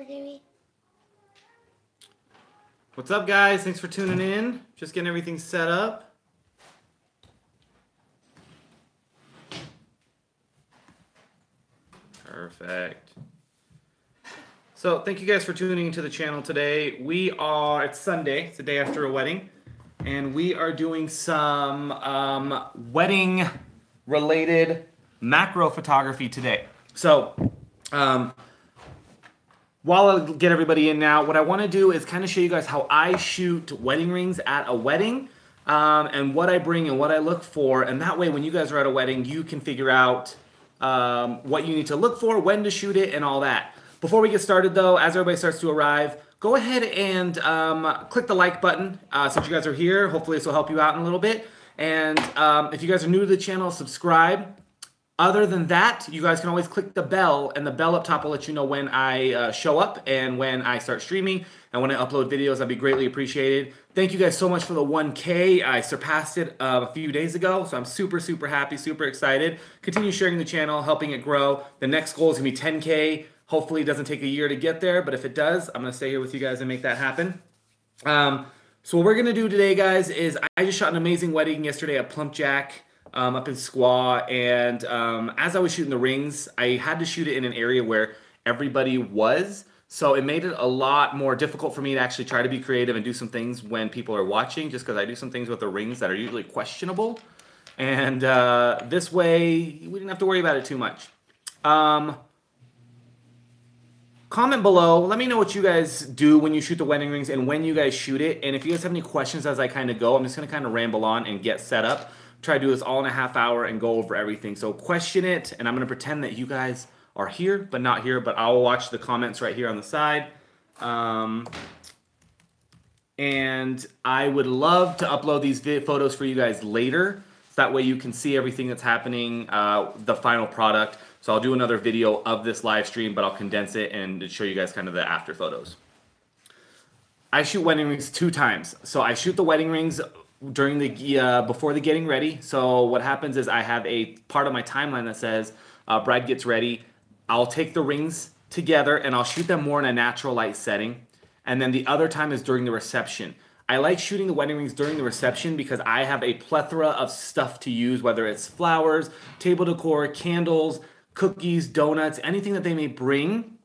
Jeramie. What's up, guys? Thanks for tuning in. Just getting everything set up. Perfect. So thank you guys for tuning into the channel today. It's Sunday, it's the day after a wedding, and we are doing some wedding related macro photography today. So while I get everybody in now, what I want to do is kind of show you guys how I shoot wedding rings at a wedding, and what I bring and what I look for, and that way when you guys are at a wedding, you can figure out what you need to look for, when to shoot it, and all that. Before we get started though, as everybody starts to arrive, go ahead and click the like button since you guys are here. Hopefully this will help you out in a little bit. And if you guys are new to the channel, subscribe. Other than that, you guys can always click the bell, and the bell up top will let you know when I show up and when I start streaming and when I upload videos. That'd be greatly appreciated. Thank you guys so much for the 1K. I surpassed it a few days ago, so I'm super, super happy, super excited. Continue sharing the channel, helping it grow. The next goal is gonna be 10K. Hopefully it doesn't take a year to get there, but if it does, I'm gonna stay here with you guys and make that happen. So what we're gonna do today, guys, is I just shot an amazing wedding yesterday at Plumpjack. Up in Squaw, and as I was shooting the rings, I had to shoot it in an area where everybody was, so it made it a lot more difficult for me to actually try to be creative and do some things when people are watching, just because I do some things with the rings that are usually questionable, and this way we didn't have to worry about it too much. Comment below, let me know what you guys do when you shoot the wedding rings and when you guys shoot it, and if you guys have any questions as I kind of go, I'm just going to kind of ramble on and get set up. Try to do this all in a half hour and go over everything. So question it, and I'm going to pretend that you guys are here, but not here, but I'll watch the comments right here on the side. And I would love to upload these photos for you guys later, so that way you can see everything that's happening, the final product. So I'll do another video of this live stream, but I'll condense it and show you guys kind of the after photos. I shoot wedding rings 2 times. So I shoot the wedding rings during the before the getting ready. So what happens is I have a part of my timeline that says bride gets ready. I'll take the rings together and I'll shoot them more in a natural light setting, and then the other time is during the reception. I like shooting the wedding rings during the reception because I have a plethora of stuff to use, whether it's flowers, table decor, candles, cookies, donuts, anything that they may bring.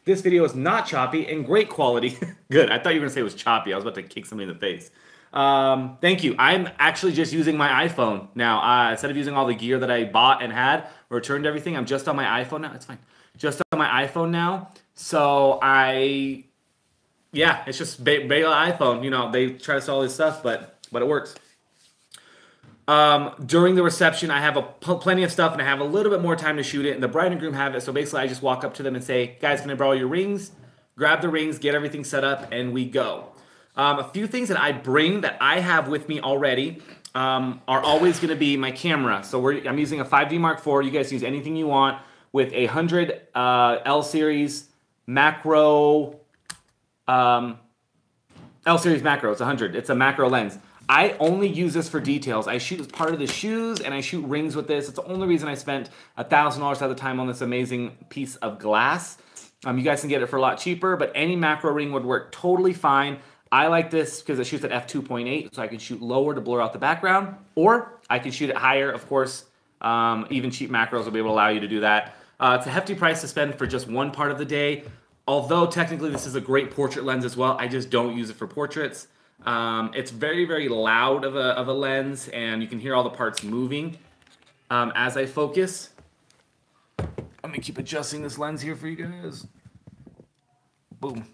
This video is not choppy and great quality. Good. I thought you were going to say it was choppy. I was about to kick somebody in the face. Thank you. I'm actually just using my iPhone now. Instead of using all the gear that I bought and had, returned everything, I'm just on my iPhone now. It's fine. Just on my iPhone now. So yeah, it's just regular iPhone. You know, they try to sell all this stuff, but it works. During the reception, I have plenty of stuff, and I have a little bit more time to shoot it, and the bride and groom have it. So basically, I just walk up to them and say, guys, can I borrow your rings? Grab the rings, get everything set up, and we go. A few things that I bring that I have with me already are always going to be my camera. So I'm using a 5D Mark IV. You guys use anything you want with a 100 L series macro. L series macro. It's 100. It's a macro lens. I only use this for details. I shoot as part of the shoes, and I shoot rings with this. It's the only reason I spent $1,000 at the time on this amazing piece of glass. You guys can get it for a lot cheaper, but any macro ring would work totally fine. I like this because it shoots at f2.8, so I can shoot lower to blur out the background, or I can shoot it higher, of course. Even cheap macros will be able to allow you to do that. It's a hefty price to spend for just one part of the day, although technically this is a great portrait lens as well. I just don't use it for portraits. It's very, very loud of a lens, and you can hear all the parts moving as I focus. Let me keep adjusting this lens here for you guys. Boom.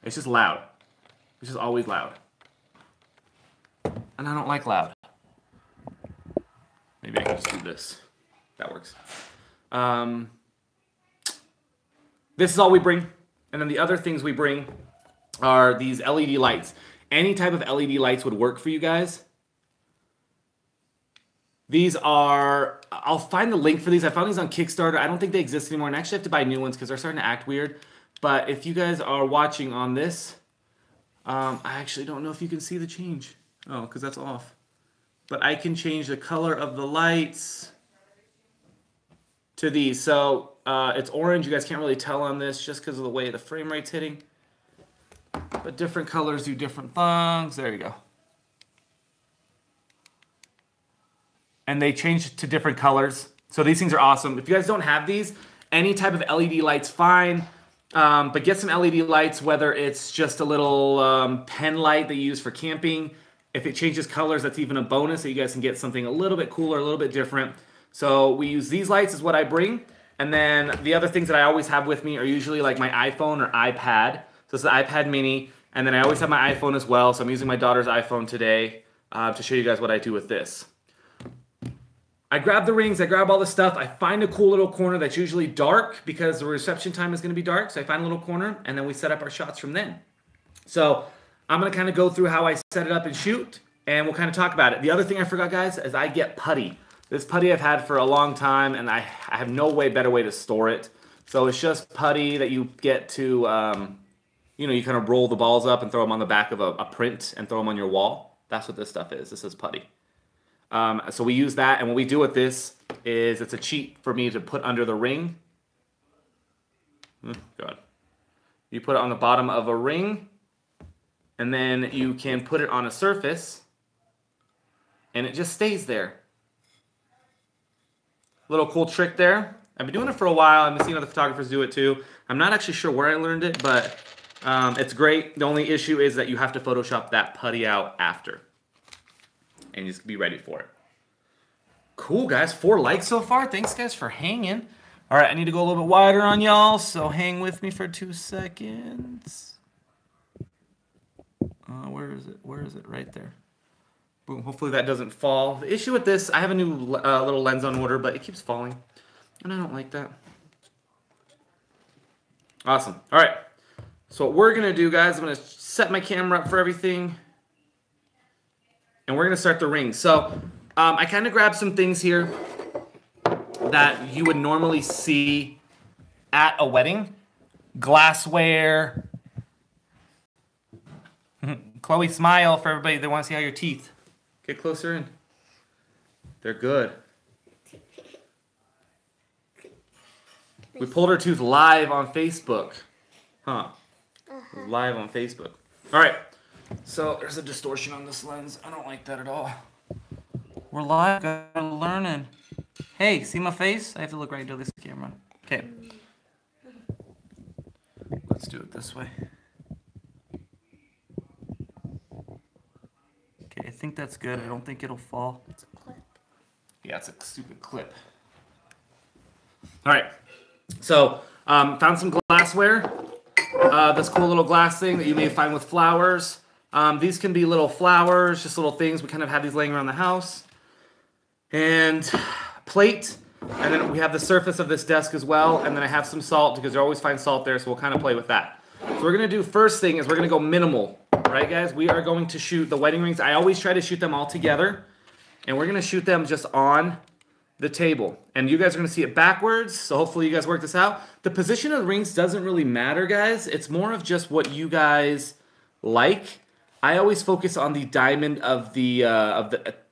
It's just loud. It's just always loud. And I don't like loud. Maybe I can just do this. That works. This is all we bring. And then the other things we bring are these LED lights. Any type of LED lights would work for you guys. These are, I'll find the link for these. I found these on Kickstarter. I don't think they exist anymore, and I actually have to buy new ones because they're starting to act weird. But if you guys are watching on this, I actually don't know if you can see the change. Oh, because that's off. but I can change the color of the lights to these. So it's orange. You guys can't really tell on this just because of the way the frame rate's hitting. But different colors do different things. There you go. And they change to different colors. So these things are awesome. If you guys don't have these, any type of LED light's fine. But get some LED lights, whether it's just a little pen light that you use for camping. If it changes colors, that's even a bonus, so you guys can get something a little bit cooler, a little bit different. So we use these lights is what I bring. And then the other things that I always have with me are usually like my iPhone or iPad. So it's the iPad mini. And then I always have my iPhone as well. So I'm using my daughter's iPhone today to show you guys what I do with this. I grab the rings, I grab all the stuff, I find a cool little corner that's usually dark because the reception time is going to be dark. So I find a little corner and then we set up our shots from then. So I'm going to kind of go through how I set it up and shoot and we'll kind of talk about it. The other thing I forgot, guys, is I get putty. This putty I've had for a long time and I have no better way to store it. So it's just putty that you get to, you kind of roll the balls up and throw them on the back of a print and throw them on your wall. That's what this stuff is. This is putty. So we use that, and what we do with this is it's a cheat for me to put under the ring. God. You put it on the bottom of a ring, and then you can put it on a surface, and it just stays there. Little cool trick there. I've been doing it for a while. I've been seeing other photographers do it too. I'm not actually sure where I learned it, but it's great. The only issue is that you have to Photoshop that putty out after. And just be ready for it. Cool, guys. 4 likes so far. Thanks, guys, for hanging. All right, I need to go a little bit wider on y'all, so hang with me for 2 seconds. Where is it? Where is it? Right there. Boom. Hopefully that doesn't fall. The issue with this, I have a new little lens on order, but it keeps falling. And I don't like that. Awesome. All right. So what we're going to do, guys, I'm going to set my camera up for everything. And we're going to start the ring. So I kind of grabbed some things here that you would normally see at a wedding. Glassware. Chloe, smile for everybody that wants to see how your teeth. Get closer in. They're good. We pulled her tooth live on Facebook. Huh. Live on Facebook. All right. So there's a distortion on this lens. I don't like that at all. We're live, guys. We're learning. Hey, see my face? I have to look right into this camera. Okay. Let's do it this way. Okay, I think that's good. I don't think it'll fall. It's a clip. Yeah, it's a stupid clip. All right. So, found some glassware. This cool little glass thing that you may find with flowers. These can be little flowers, just little things. We kind of have these laying around the house. And plate. And then we have the surface of this desk as well. And then I have some salt because you always find salt there, so we'll kind of play with that. So we're going to do first thing is we're going to go minimal. Right, guys? We are going to shoot the wedding rings. I always try to shoot them all together. And we're going to shoot them just on the table. And you guys are going to see it backwards, so hopefully you guys work this out. The position of the rings doesn't really matter, guys. It's more of just what you guys like. I always focus on the diamond of the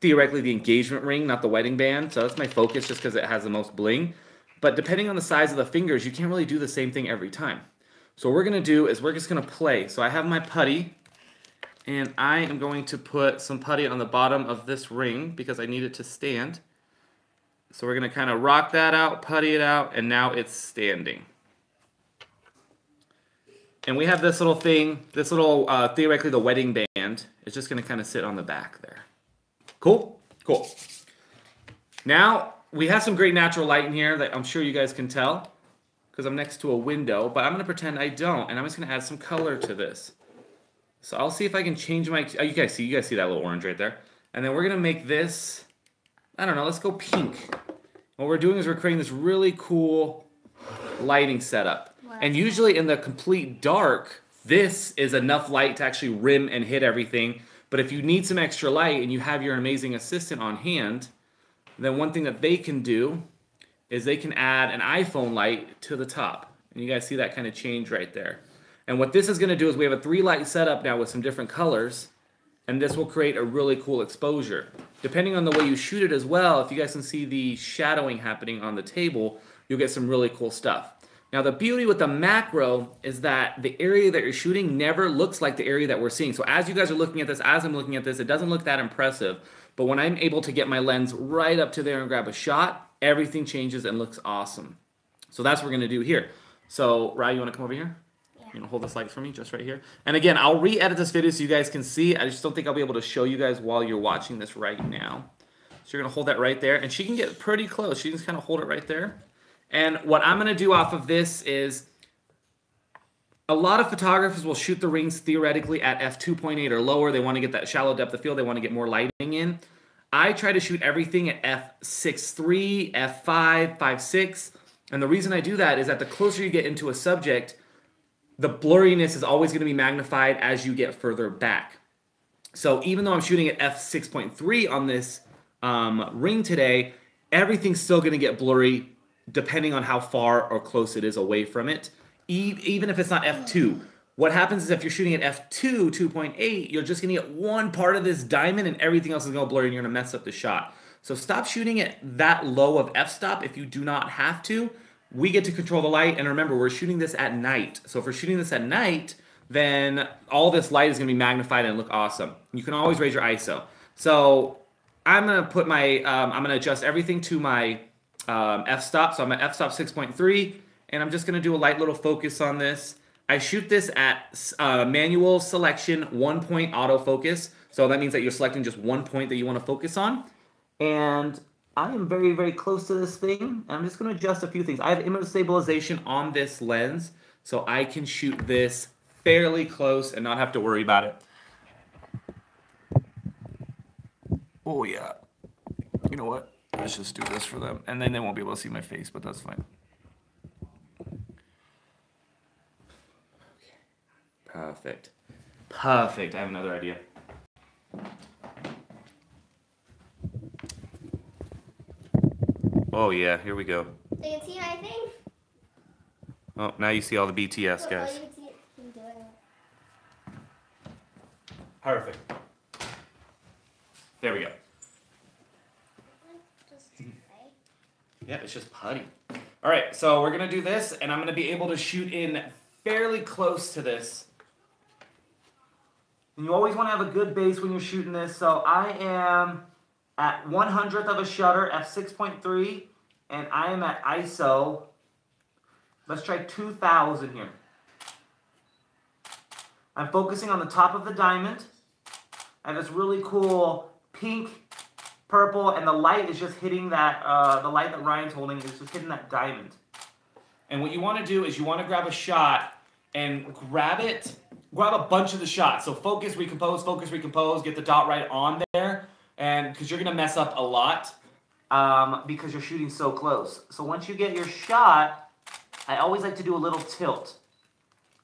theoretically the engagement ring, not the wedding band. So that's my focus just because it has the most bling. But depending on the size of the fingers, you can't really do the same thing every time. So what we're going to do is we're just going to play. So I have my putty, and I am going to put some putty on the bottom of this ring because I need it to stand. So we're going to kind of rock that out, putty it out, and now it's standing. And we have this little thing, this little, theoretically the wedding band. It's just going to kind of sit on the back there. Cool? Cool. Now, we have some great natural light in here that I'm sure you guys can tell because I'm next to a window, but I'm going to pretend I don't, and I'm just going to add some color to this. So I'll see if I can change my, oh, you guys see that little orange right there. And then we're going to make this, I don't know, let's go pink. What we're doing is we're creating this really cool lighting setup. Wow. And usually in the complete dark, this is enough light to actually rim and hit everything. But if you need some extra light and you have your amazing assistant on hand, then one thing that they can do is they can add an iPhone light to the top. And you guys see that kind of change right there. And what this is going to do is we have a 3-light setup now with some different colors. and this will create a really cool exposure. Depending on the way you shoot it as well, if you guys can see the shadowing happening on the table, you'll get some really cool stuff. Now the beauty with the macro is that the area that you're shooting never looks like the area that we're seeing. So as you guys are looking at this, as I'm looking at this, it doesn't look that impressive. But when I'm able to get my lens right up to there and grab a shot, everything changes and looks awesome. So that's what we're going to do here. So, Rye, you want to come over here? Yeah. You want to hold this light for me just right here? And again, I'll re-edit this video so you guys can see. I just don't think I'll be able to show you guys while you're watching this right now. So you're going to hold that right there. And she can get pretty close. She can just kind of hold it right there. And what I'm going to do off of this is a lot of photographers will shoot the rings theoretically at f2.8 or lower. They want to get that shallow depth of field. They want to get more lighting in. I try to shoot everything at f6.3, f5, 5.6. And the reason I do that is that the closer you get into a subject, the blurriness is always going to be magnified as you get further back. So even though I'm shooting at f6.3 on this ring today, everything's still going to get blurry depending on how far or close it is away from it, even if it's not f2. What happens is if you're shooting at f2, 2.8, you're just going to get one part of this diamond and everything else is going to blur and you're going to mess up the shot. So stop shooting at that low of f-stop if you do not have to. We get to control the light, and remember, we're shooting this at night. So if we're shooting this at night, then all this light is going to be magnified and look awesome. You can always raise your ISO. So I'm going to put my, I'm going to adjust everything to my f-stop. So I'm at f-stop 6.3, and I'm just going to do a light little focus on this. I shoot this at manual selection, 1-point autofocus. So that means that you're selecting just one point that you want to focus on. And I am very, very close to this thing. And I'm just going to adjust a few things. I have image stabilization on this lens, so I can shoot this fairly close and not have to worry about it. Oh, yeah. You know what? Let's just do this for them. And then they won't be able to see my face, but that's fine. Perfect. Perfect. I have another idea. Oh yeah, here we go. So you can see my thing? Oh, now you see all the BTS, guys. You can see it. Perfect. There we go. Yeah, it's just putty. All right, so we're gonna do this, and I'm gonna be able to shoot in fairly close to this. And you always want to have a good base when you're shooting this. So I am at 1/100th of a shutter, f6.3, and I am at ISO. Let's try 2000 here. I'm focusing on the top of the diamond. I have this really cool pink, purple, and the light is just hitting that, the light that Ryan's holding is just hitting that diamond. And what you want to do is you want to grab a shot and grab a bunch of the shots. So focus, recompose, get the dot right on there. And because you're going to mess up a lot because you're shooting so close. So once you get your shot, I always like to do a little tilt.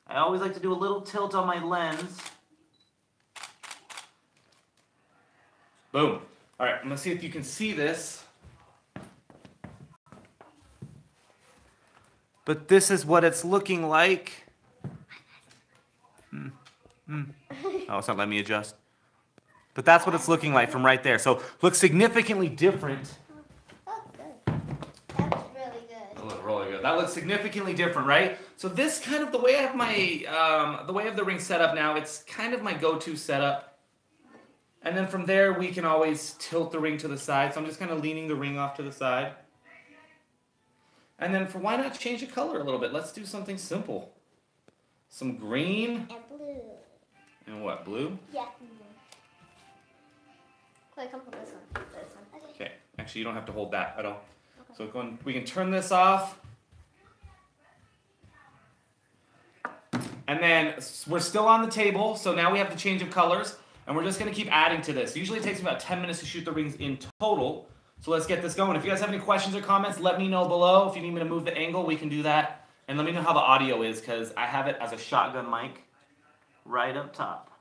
I always like to do a little tilt on my lens. Boom. All right, I'm going to see if you can see this. But this is what it's looking like. Oh, it's not letting me adjust. But that's what it's looking like from right there. So looks significantly different. Oh, good. That looks really good. That looks really good. That looks significantly different, right? So this kind of the way I have my the way I have the ring set up now, it's kind of my go-to setup. And then from there we can always tilt the ring to the side. So I'm just kind of leaning the ring off to the side. And then for why not change the color a little bit? Let's do something simple. Some green. And blue. And what, blue? Yeah. Wait, come hold this one. This one. Okay. Actually, you don't have to hold that at all. Okay. So we can turn this off. And then we're still on the table, so now we have the change of colors, and we're just going to keep adding to this. Usually it takes me about 10 minutes to shoot the rings in total, so let's get this going. If you guys have any questions or comments, let me know below. If you need me to move the angle, we can do that. And let me know how the audio is, because I have it as a shotgun mic right up top.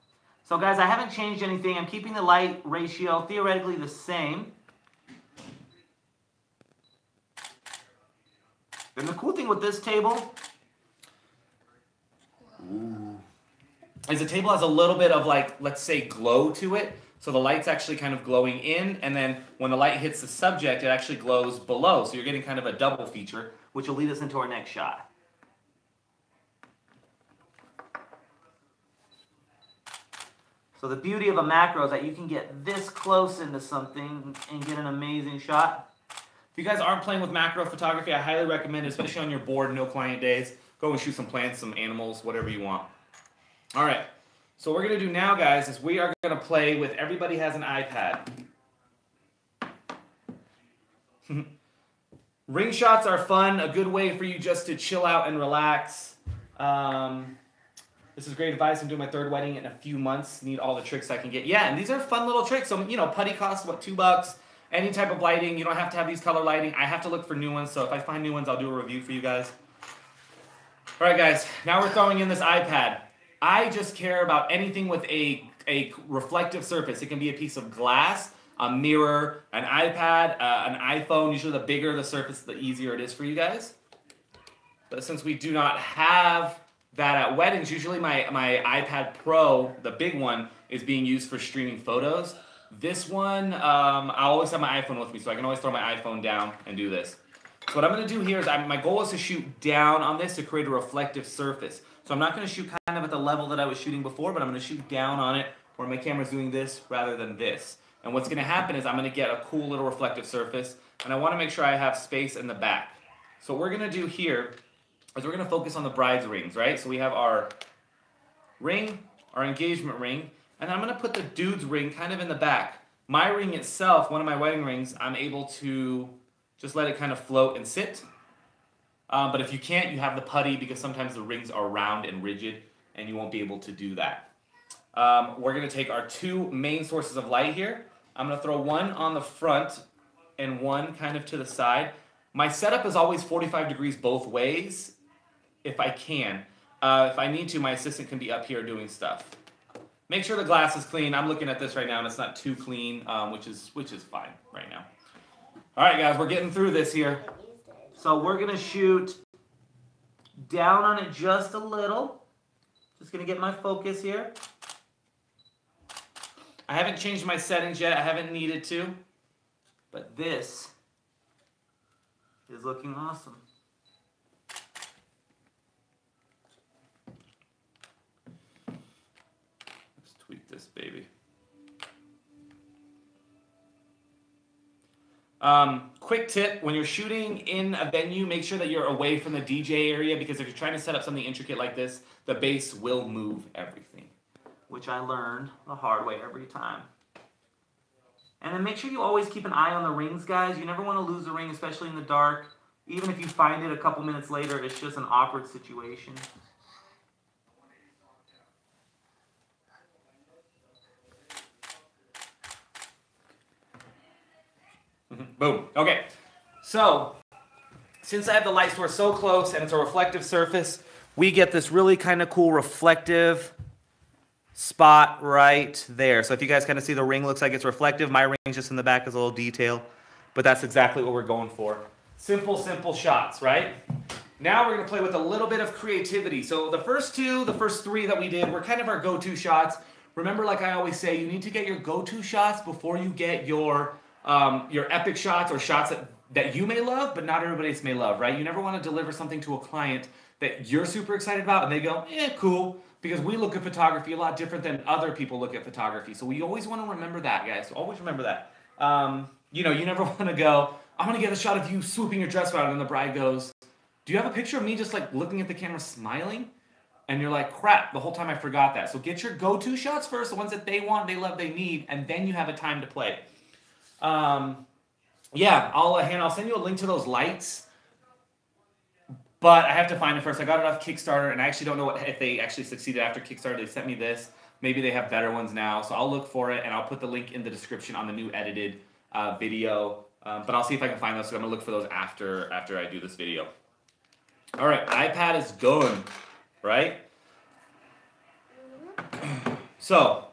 So guys, I haven't changed anything. I'm keeping the light ratio theoretically the same. And the cool thing with this table, is the table has a little bit of like, let's say, glow to it. So the light's actually kind of glowing in, and then when the light hits the subject, it actually glows below. So you're getting kind of a double feature, which will lead us into our next shot. So the beauty of a macro is that you can get this close into something and get an amazing shot. If you guys aren't playing with macro photography, I highly recommend it, especially on your bored, no client days. Go and shoot some plants, some animals, whatever you want. All right. So what we're going to do now, guys, is we are going to play with everybody has an iPad. Ring shots are fun, a good way for you just to chill out and relax. This is great advice. I'm doing my 3rd wedding in a few months. Need all the tricks I can get. Yeah, and these are fun little tricks. So, you know, putty costs, what, $2? Any type of lighting. You don't have to have these color lighting. I have to look for new ones. So if I find new ones, I'll do a review for you guys. All right, guys. Now we're throwing in this iPad. I just care about anything with a reflective surface. It can be a piece of glass, a mirror, an iPad, an iPhone. Usually the bigger the surface, the easier it is for you guys. But since we do not have that at weddings, usually my iPad Pro, the big one, is being used for streaming photos. This one, I always have my iPhone with me, so I can always throw my iPhone down and do this. So what I'm going to do here is my goal is to shoot down on this to create a reflective surface. So I'm not going to shoot kind of at the level that I was shooting before, but I'm going to shoot down on it where my camera's doing this rather than this. And what's going to happen is I'm going to get a cool little reflective surface, and I want to make sure I have space in the back. So what we're going to do here is we're going to focus on the bride's rings, right? So we have our ring, our engagement ring, and I'm going to put the dude's ring kind of in the back. My ring itself, one of my wedding rings, I'm able to just let it kind of float and sit. But if you can't, you have the putty because sometimes the rings are round and rigid and you won't be able to do that. We're going to take our 2 main sources of light here. I'm going to throw one on the front and one kind of to the side. My setup is always 45 degrees both ways if I can. If I need to, my assistant can be up here doing stuff. Make sure the glass is clean. I'm looking at this right now and it's not too clean, which is fine right now. All right, guys, we're getting through this here. So we're going to shoot down on it just a little. Just going to get my focus here. I haven't changed my settings yet. I haven't needed to. But this is looking awesome. Let's tweak this baby. Quick tip, when you're shooting in a venue, make sure that you're away from the DJ area, because if you're trying to set up something intricate like this, the bass will move everything, which I learned the hard way every time. And then make sure you always keep an eye on the rings, guys. You never want to lose the ring, especially in the dark. Even if you find it a couple minutes later, it's just an awkward situation. Boom. Okay. So, since I have the light source so close and it's a reflective surface, we get this really kind of cool reflective spot right there. So if you guys kind of see the ring looks like it's reflective, my ring's just in the back as a little detail, but that's exactly what we're going for. Simple, simple shots, right? Now we're going to play with a little bit of creativity. So the first 3 that we did were kind of our go-to shots. Remember, like I always say, you need to get your go-to shots before you get your epic shots or shots that you may love, but not everybody else may love, right? You never want to deliver something to a client that you're super excited about and they go, cool, because we look at photography a lot different than other people look at photography. So we always want to remember that, guys. Always remember that. You never want to go, I'm going to get a shot of you swooping your dress around, and the bride goes, do you have a picture of me just like looking at the camera smiling? And you're like, crap, the whole time I forgot that. So get your go-to shots first, the ones that they want, they love, they need, and then you have a time to play. Yeah, I'll send you a link to those lights, but I have to find it first. I got it off Kickstarter, and I actually don't know if they actually succeeded after Kickstarter. They sent me this. Maybe they have better ones now, so I'll look for it, and I'll put the link in the description on the new edited video, but I'll see if I can find those, so I'm going to look for those after I do this video. All right, iPad is going, right? So,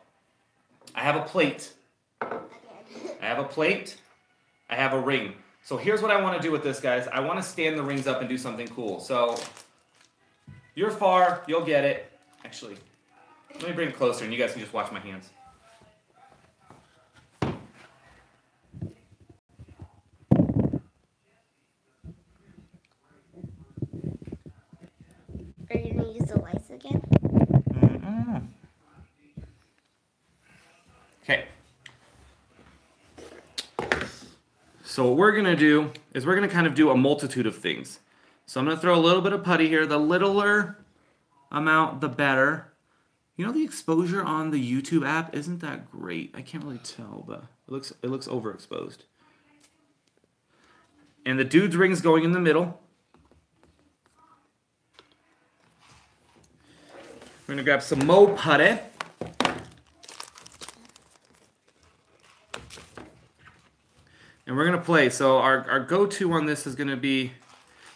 I have a plate. I have a ring. So here's what I want to do with this, guys. I want to stand the rings up and do something cool. So you're far, you'll get it. Actually, Let me bring it closer and you guys can just watch my hands. Are you going to use the lights again? Okay. So what we're going to do is we're going to kind of do a multitude of things. So I'm going to throw a little bit of putty here. The littler amount, the better. You know, the exposure on the YouTube app isn't that great. I can't really tell, but it looks overexposed. And the dude's ring's going in the middle. We're going to grab some Mo putty. And we're going to play. So our go-to on this is going to be,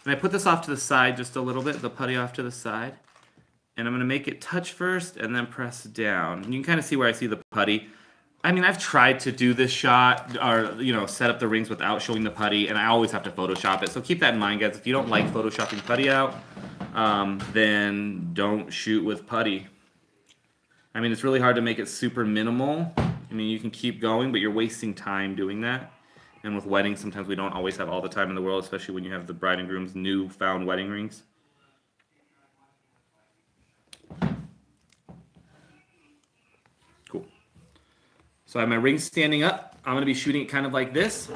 and I put this off to the side just a little bit, the putty off to the side. And I'm going to make it touch first and then press down. And you can kind of see where I see the putty. I mean, I've tried to do this shot or, you know, set up the rings without showing the putty, and I always have to Photoshop it. So keep that in mind, guys. If you don't like Photoshopping putty out, then don't shoot with putty. I mean, it's really hard to make it super minimal. I mean, you can keep going, but you're wasting time doing that. And with weddings, sometimes we don't always have all the time in the world, especially when you have the bride and groom's newfound wedding rings. Cool. So I have my ring standing up. I'm going to be shooting it kind of like this.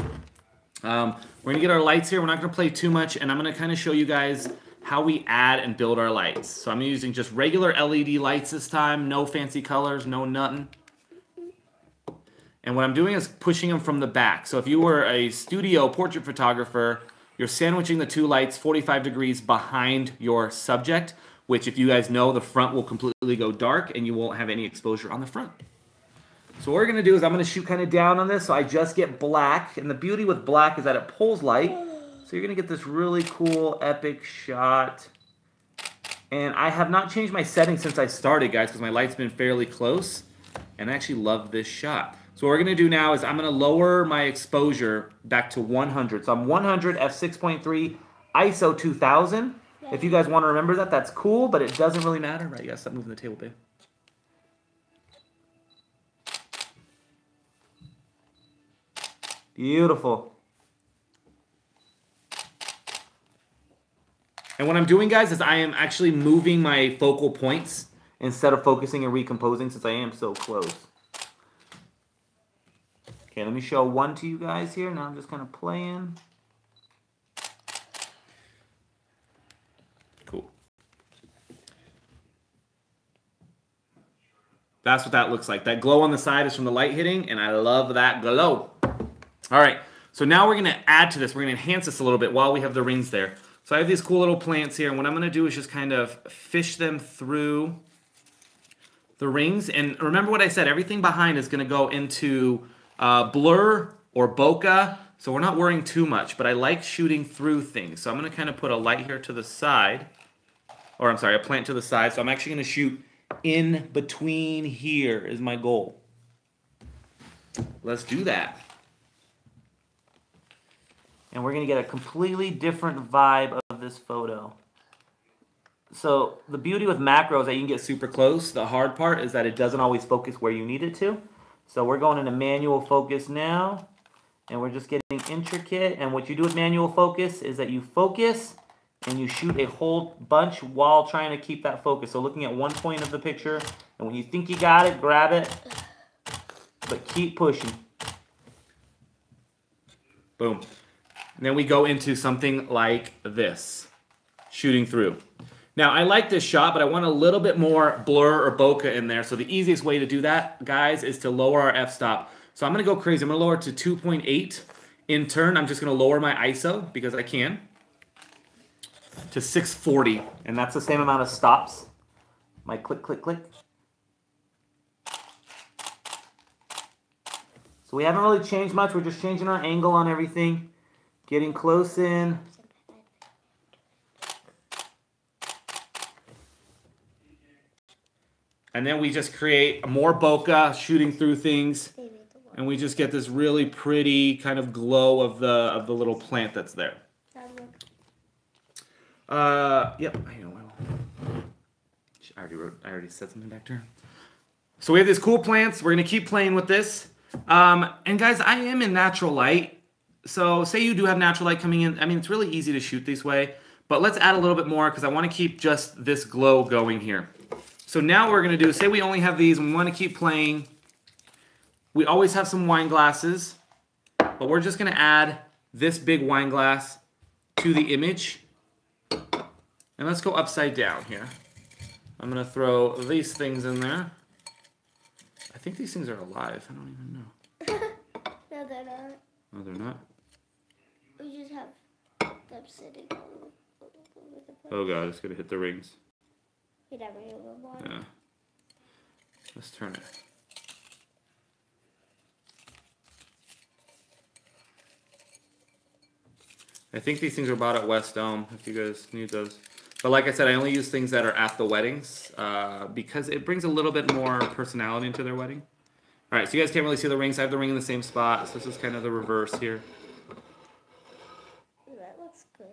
We're going to get our lights here. We're not going to play too much, and I'm going to kind of show you guys how we add and build our lights. So I'm using just regular LED lights this time, no fancy colors, no nothing. And what I'm doing is pushing them from the back. So if you were a studio portrait photographer, you're sandwiching the two lights 45 degrees behind your subject, which if you guys know, the front will completely go dark and you won't have any exposure on the front. So what we're going to do is I'm going to shoot kind of down on this so I just get black. And the beauty with black is that it pulls light. So you're going to get this really cool, epic shot. And I have not changed my settings since I started, guys, because my light's been fairly close. And I actually love this shot. So what we're going to do now is I'm going to lower my exposure back to 100. So I'm 100, f6.3, ISO 2000. If you guys want to remember that, that's cool, but it doesn't really matter. Right, you got to stop moving the table, babe. Beautiful. And what I'm doing, guys, is I am actually moving my focal points instead of focusing and recomposing since I am so close. Okay, let me show one to you guys here. Now I'm just kind of playing. Cool. That's what that looks like. That glow on the side is from the light hitting, and I love that glow. All right, so now we're going to add to this. We're going to enhance this a little bit while we have the rings there. So I have these cool little plants here, and what I'm going to do is just kind of fish them through the rings. And remember what I said, everything behind is going to go into blur or bokeh, so we're not worrying too much, but I like shooting through things. So I'm going to kind of put a light here to the side, or I'm sorry, a plant to the side. So I'm actually going to shoot in between here is my goal. Let's do that. And we're going to get a completely different vibe of this photo. So the beauty with macros is that you can get super close. The hard part is that it doesn't always focus where you need it to. So we're going into manual focus now, and we're just getting intricate. And what you do with manual focus is that you focus and you shoot a whole bunch while trying to keep that focus. So looking at one point of the picture, and when you think you got it, grab it, but keep pushing. Boom. And then we go into something like this, shooting through. Now, I like this shot, but I want a little bit more blur or bokeh in there. So the easiest way to do that, guys, is to lower our f-stop. So I'm going to go crazy. I'm going to lower it to 2.8. In turn, I'm just going to lower my ISO, because I can, to 640. And that's the same amount of stops. My click, click, click. So we haven't really changed much. We're just changing our angle on everything. Getting close in. And then we just create more bokeh, shooting through things. And we just get this really pretty kind of glow of the little plant that's there. Yep, I know. I already said something back there. So we have these cool plants. We're going to keep playing with this. And guys, I am in natural light. So say you do have natural light coming in. I mean, it's really easy to shoot this way. But let's add a little bit more because I want to keep just this glow going here. So now what we're going to do, say we only have these and we want to keep playing. We always have some wine glasses. But we're just going to add this big wine glass to the image. And let's go upside down here. I'm going to throw these things in there. I think these things are alive. I don't even know. No, they're not. No, they're not? We just have them sitting on the Oh god, it's going to hit the rings. We never even want. Yeah. Let's turn it. I think these things are bought at West Elm, if you guys need those. But like I said, I only use things that are at the weddings because it brings a little bit more personality into their wedding. All right, so you guys can't really see the rings. I have the ring in the same spot, so this is kind of the reverse here. That looks good.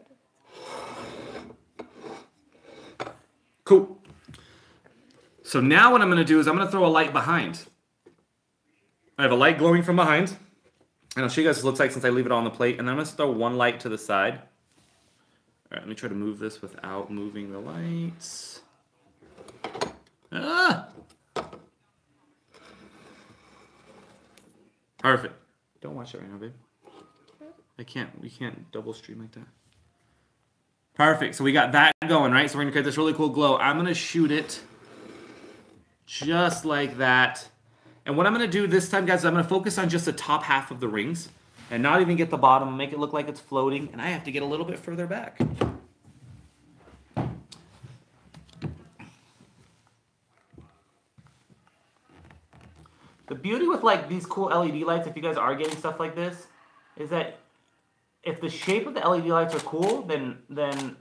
Cool. So now what I'm going to do is I'm going to throw a light behind. I have a light glowing from behind. And I'll show you guys what it looks like since I leave it on the plate. And then I'm going to throw one light to the side. All right, let me try to move this without moving the lights. Ah! Perfect. Don't watch it right now, babe. We can't double stream like that. Perfect. So we got that going, right? So we're going to create this really cool glow. I'm going to shoot it just like that. And what I'm going to do this time, guys, is I'm going to focus on just the top half of the rings and not even get the bottom, make it look like it's floating. And I have to get a little bit further back. The beauty with like these cool LED lights, if you guys are getting stuff like this, is that if the shape of the LED lights are cool, then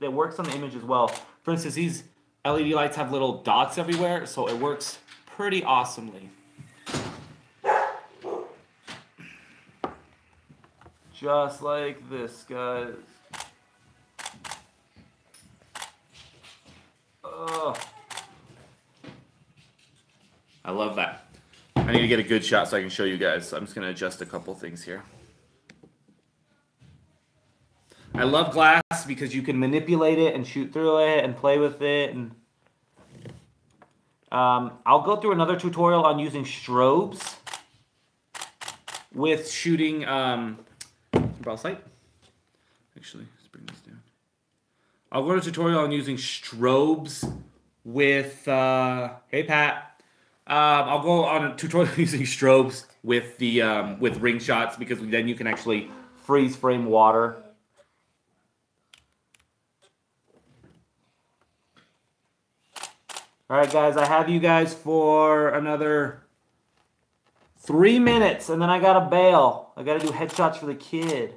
it works on the image as well. For instance, these LED lights have little dots everywhere, so it works pretty awesomely. Just like this, guys. Oh, I love that. I need to get a good shot so I can show you guys. So I'm just going to adjust a couple things here. I love glass because you can manipulate it and shoot through it and play with it. And I'll go through another tutorial on using strobes with shooting sight. Actually, let's bring this down. I'll go to a tutorial on using strobes with hey Pat. I'll go on a tutorial using strobes with the with ring shots because then you can actually freeze frame water. All right, guys, I have you guys for another 3 minutes, and then I gotta bail. I gotta do headshots for the kid.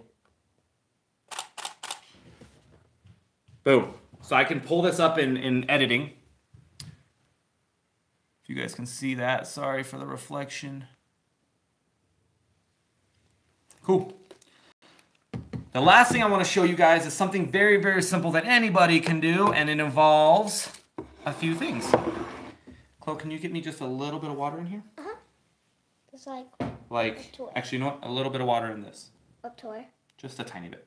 Boom. So I can pull this up in editing. If you guys can see that. Sorry for the reflection. Cool. The last thing I want to show you guys is something very, very simple that anybody can do, and it involves a few things. Chloe, can you get me just a little bit of water in here? Uh-huh. It's like, actually, you know what? A little bit of water in this. Up to where? Just a tiny bit.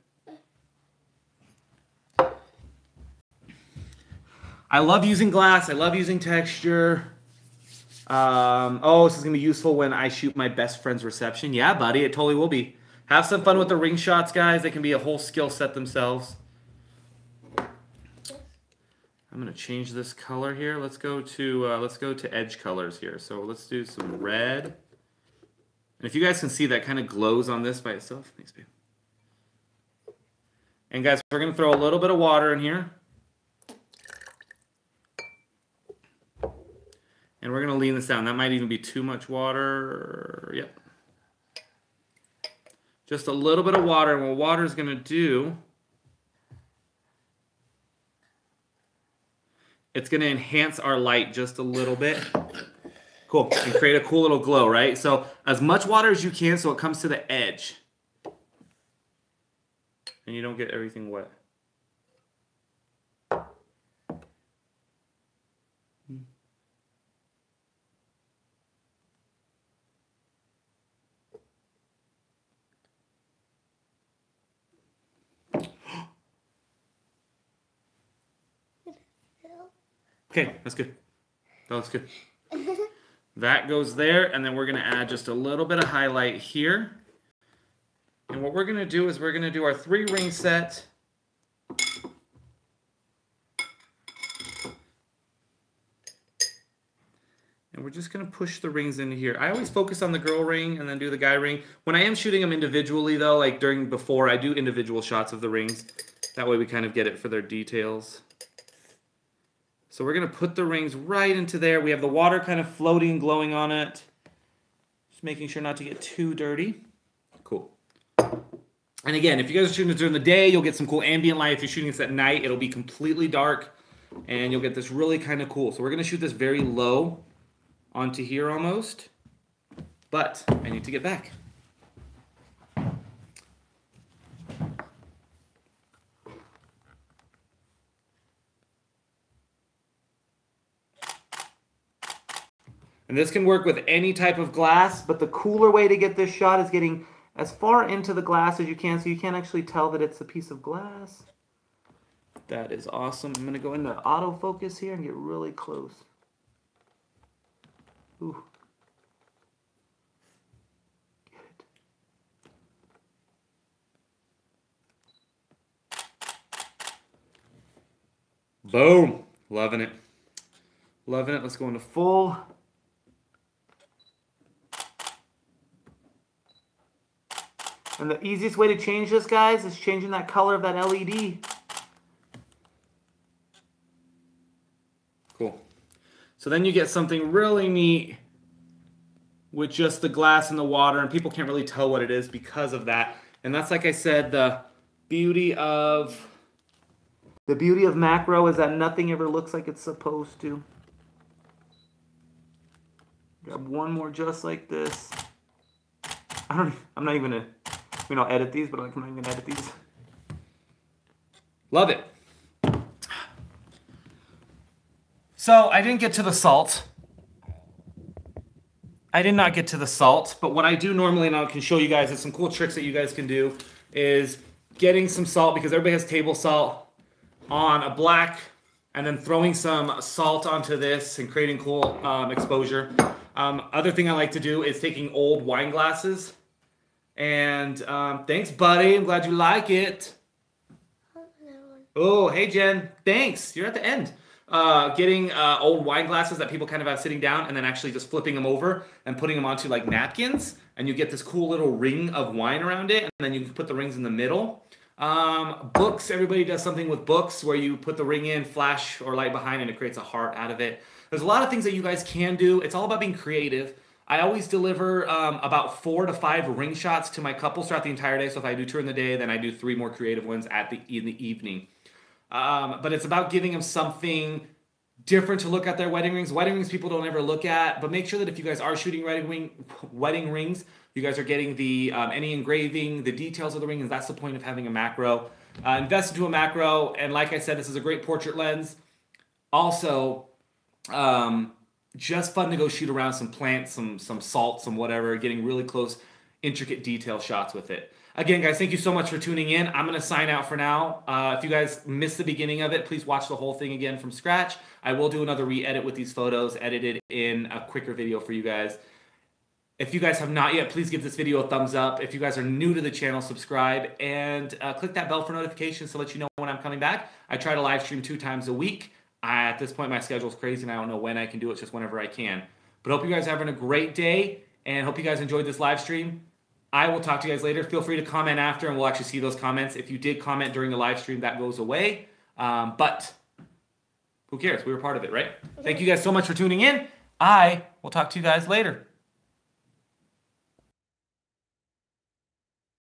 I love using glass. I love using texture. Oh, this is going to be useful when I shoot my best friend's reception. Yeah, buddy, it totally will be. Have some fun with the ring shots, guys. They can be a whole skill set themselves. I'm going to change this color here. Let's go to edge colors here. So let's do some red. And if you guys can see, that kind of glows on this by itself. Thanks, babe. And guys, we're going to throw a little bit of water in here. And we're going to lean this down. That might even be too much water. Yep. Just a little bit of water. And what water is going to do, it's going to enhance our light just a little bit. Cool. And create a cool little glow, right? So as much water as you can so it comes to the edge. And you don't get everything wet. Okay, that's good. That looks good. That goes there, and then we're going to add just a little bit of highlight here. And what we're going to do is we're going to do our 3-ring set. And we're just going to push the rings into here. I always focus on the girl ring and then do the guy ring. When I am shooting them individually, though, like before, I do individual shots of the rings. That way we kind of get it for their details. So we're going to put the rings right into there. We have the water kind of floating, glowing on it. Just making sure not to get too dirty. Cool. And again, if you guys are shooting this during the day, you'll get some cool ambient light. If you're shooting this at night, it'll be completely dark. And you'll get this really kind of cool. So we're going to shoot this very low onto here almost. But I need to get back. And this can work with any type of glass, but the cooler way to get this shot is getting as far into the glass as you can so you can't actually tell that it's a piece of glass. That is awesome. I'm going to go into autofocus here and get really close. Ooh. Get it. Boom. Loving it. Loving it. Let's go into full. And the easiest way to change this, guys, is changing that color of that LED. Cool. So then you get something really neat with just the glass and the water, and people can't really tell what it is because of that. And that's, like I said, the beauty of macro is that nothing ever looks like it's supposed to. Grab one more just like this. I'm not even gonna, I'll edit these, but I'm not even gonna edit these. Love it. So I didn't get to the salt. I did not get to the salt, but what I do normally, and I can show you guys, is some cool tricks that you guys can do, is getting some salt, because everybody has table salt, on a black, and then throwing some salt onto this and creating cool exposure. Other thing I like to do is taking old wine glasses, and thanks, buddy. I'm glad you like it. Oh, hey, Jen. Thanks. You're at the end. Getting old wine glasses that people kind of have sitting down, and then actually just flipping them over and putting them onto like napkins, and you get this cool little ring of wine around it, and then you can put the rings in the middle. Books, everybody does something with books where you put the ring in, flash or light behind, and it creates a heart out of it. There's a lot of things that you guys can do. It's all about being creative. I always deliver about 4 to 5 ring shots to my couples throughout the entire day. So if I do 2 in the day, then I do 3 more creative ones in the evening. But it's about giving them something different to look at their wedding rings. Wedding rings people don't ever look at, but make sure that if you guys are shooting wedding rings, you guys are getting the any engraving, the details of the ring, and that's the point of having a macro. Invest into a macro, and like I said, this is a great portrait lens. Also, just fun to go shoot around some plants, some salt, some whatever, getting really close, intricate detail shots with it. Again, guys, thank you so much for tuning in. I'm going to sign out for now. If you guys missed the beginning of it, please watch the whole thing again from scratch. I will do another re-edit with these photos, edited in a quicker video for you guys. If you guys have not yet, please give this video a thumbs up. If you guys are new to the channel, subscribe, and click that bell for notifications to let you know when I'm coming back. I try to live stream 2 times a week. At this point, my schedule is crazy, and I don't know when I can do it. It's just whenever I can. But hope you guys are having a great day, and hope you guys enjoyed this live stream. I will talk to you guys later. Feel free to comment after, and we'll actually see those comments. If you did comment during the live stream, that goes away. But who cares? We were part of it, right? Thank you guys so much for tuning in. I will talk to you guys later.